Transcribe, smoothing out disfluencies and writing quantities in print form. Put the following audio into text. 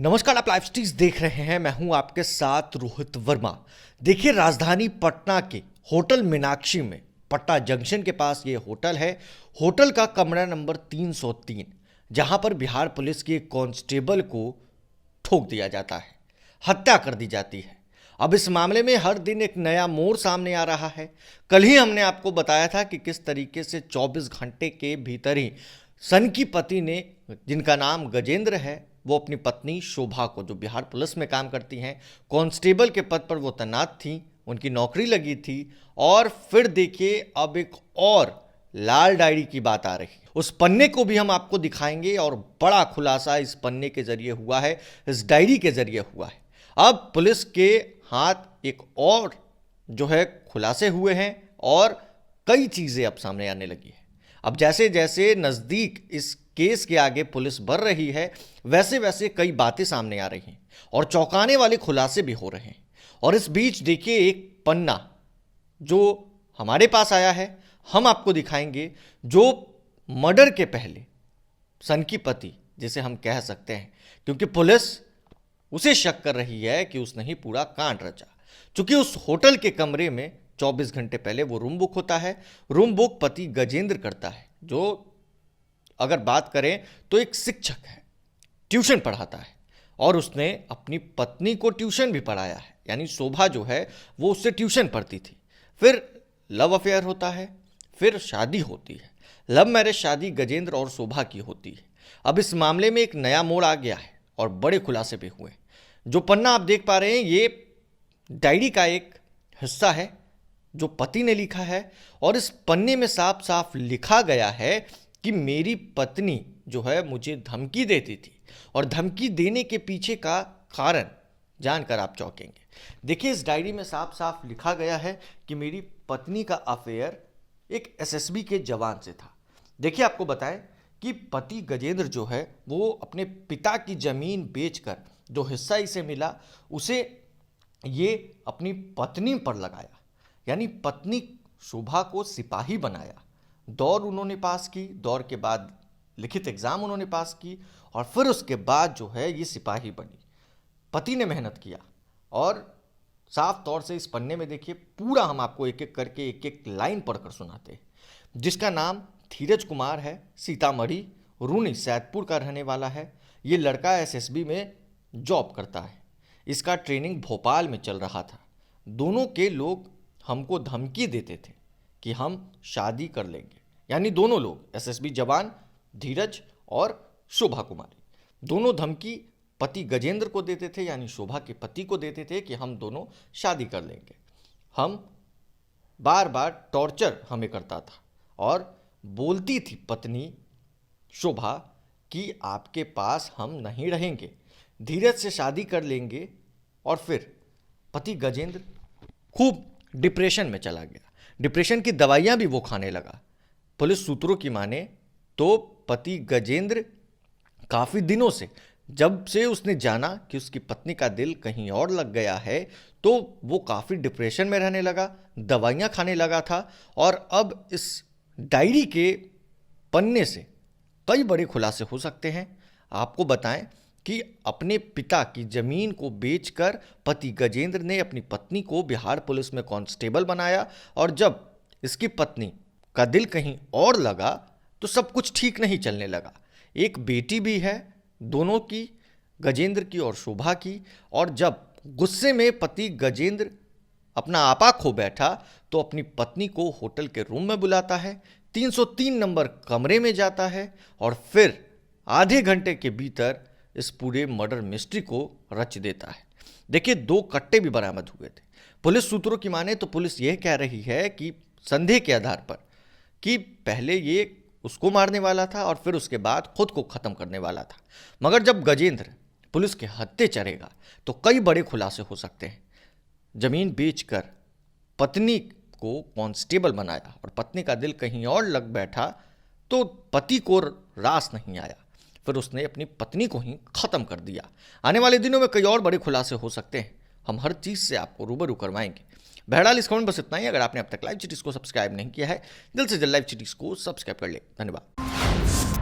नमस्कार, आप live streams देख रहे हैं। मैं हूं आपके साथ रोहित वर्मा। देखिए, राजधानी पटना के होटल मीनाक्षी में पटना जंक्शन के पास ये होटल है। होटल का कमरा नंबर 303, जहां पर बिहार पुलिस के एक कांस्टेबल को ठोक दिया जाता है, हत्या कर दी जाती है। अब इस मामले में हर दिन एक नया मोड़ सामने आ रहा है। कल ही हमने आपको बताया था कि किस तरीके से 24 घंटे के भीतर ही सन की पति ने, जिनका नाम गजेंद्र है, वो अपनी पत्नी शोभा को, जो बिहार पुलिस में काम करती हैं, कांस्टेबल के पद पर वो तैनात थी, उनकी नौकरी लगी थी। और फिर देखिए, अब एक और लाल डायरी की बात आ रही है। उस पन्ने को भी हम आपको दिखाएंगे और बड़ा खुलासा इस पन्ने के जरिए हुआ है, इस डायरी के जरिए हुआ है। अब पुलिस के हाथ एक और जो है खुलासे हुए हैं और कई चीजें अब सामने आने लगी है। अब जैसे जैसे नजदीक इस केस के आगे पुलिस बढ़ रही है, वैसे वैसे कई बातें सामने आ रही हैं और चौंकाने वाले खुलासे भी हो रहे हैं। और इस बीच देखिए, एक पन्ना जो हमारे पास आया है, हम आपको दिखाएंगे, जो मर्डर के पहले सन की पति, जिसे हम कह सकते हैं, क्योंकि पुलिस उसे शक कर रही है कि उसने ही पूरा कांड रचा। चूंकि उस होटल के कमरे में 24 घंटे पहले वो रूम बुक होता है। रूम बुक पति गजेंद्र करता है, जो अगर बात करें तो एक शिक्षक है, ट्यूशन पढ़ाता है और उसने अपनी पत्नी को ट्यूशन भी पढ़ाया है। यानी शोभा जो है वो उससे ट्यूशन पढ़ती थी। फिर लव अफेयर होता है, फिर शादी होती है। लव मैरिज शादी गजेंद्र और शोभा की होती है। अब इस मामले में एक नया मोड़ आ गया है और बड़े खुलासे भी हुए। जो पन्ना आप देख पा रहे हैं, ये डायरी का एक हिस्सा है जो पति ने लिखा है। और इस पन्ने में साफ साफ लिखा गया है कि मेरी पत्नी जो है मुझे धमकी देती थी, और धमकी देने के पीछे का कारण जानकर आप चौंकेंगे। देखिए, इस डायरी में साफ साफ लिखा गया है कि मेरी पत्नी का अफेयर एक एसएसबी के जवान से था। देखिए, आपको बताएं कि पति गजेंद्र जो है वो अपने पिता की जमीन बेचकर जो हिस्सा इसे मिला, उसे ये अपनी पत्नी पर लगाया। यानी पत्नी शोभा को सिपाही बनाया। दौड़ उन्होंने पास की, दौड़ के बाद लिखित एग्जाम उन्होंने पास की, और फिर उसके बाद जो है ये सिपाही बनी। पति ने मेहनत किया। और साफ तौर से इस पन्ने में देखिए, पूरा हम आपको एक एक करके एक एक लाइन पढ़कर सुनाते हैं। जिसका नाम धीरज कुमार है, सीतामढ़ी रूनी सैदपुर का रहने वाला है। ये लड़का एसएसबी में जॉब करता है। इसका ट्रेनिंग भोपाल में चल रहा था। दोनों के लोग हमको धमकी देते थे कि हम शादी कर लेंगे। यानी दोनों लोग, एसएसबी जवान धीरज और शोभा कुमारी, दोनों धमकी पति गजेंद्र को देते थे, यानी शोभा के पति को देते थे कि हम दोनों शादी कर लेंगे। हम बार बार टॉर्चर हमें करता था और बोलती थी पत्नी शोभा कि आपके पास हम नहीं रहेंगे, धीरज से शादी कर लेंगे। और फिर पति गजेंद्र खूब डिप्रेशन में चला गया। डिप्रेशन की दवाइयां भी वो खाने लगा। पुलिस सूत्रों की माने तो पति गजेंद्र काफी दिनों से, जब से उसने जाना कि उसकी पत्नी का दिल कहीं और लग गया है, तो वो काफी डिप्रेशन में रहने लगा, दवाइयां खाने लगा था। और अब इस डायरी के पन्ने से कई बड़े खुलासे हो सकते हैं। आपको बताएं कि अपने पिता की जमीन को बेचकर पति गजेंद्र ने अपनी पत्नी को बिहार पुलिस में कांस्टेबल बनाया। और जब इसकी पत्नी का दिल कहीं और लगा तो सब कुछ ठीक नहीं चलने लगा। एक बेटी भी है दोनों की, गजेंद्र की और शोभा की। और जब गुस्से में पति गजेंद्र अपना आपा खो बैठा तो अपनी पत्नी को होटल के रूम में बुलाता है, 303 नंबर कमरे में जाता है और फिर आधे घंटे के भीतर इस पूरे मर्डर मिस्ट्री को रच देता है। देखिए, 2 कट्टे भी बरामद हुए थे। पुलिस सूत्रों की माने तो पुलिस यह कह रही है कि संदेह के आधार पर कि पहले ये उसको मारने वाला था और फिर उसके बाद खुद को खत्म करने वाला था। मगर जब गजेंद्र पुलिस के हत्थे चढ़ेगा तो कई बड़े खुलासे हो सकते हैं। जमीन बेचकर पत्नी को कांस्टेबल बनाया और पत्नी का दिल कहीं और लग बैठा तो पति को रास नहीं आया, फिर उसने अपनी पत्नी को ही खत्म कर दिया। आने वाले दिनों में कई और बड़े खुलासे हो सकते हैं। हम हर चीज से आपको रूबरू करवाएंगे। बहरहाल, इस कमेंट बस इतना ही। अगर आपने अब तक लाइव चिटीज को सब्सक्राइब नहीं किया है, जल्द से जल्द लाइव चिटीज को सब्सक्राइब कर ले। धन्यवाद।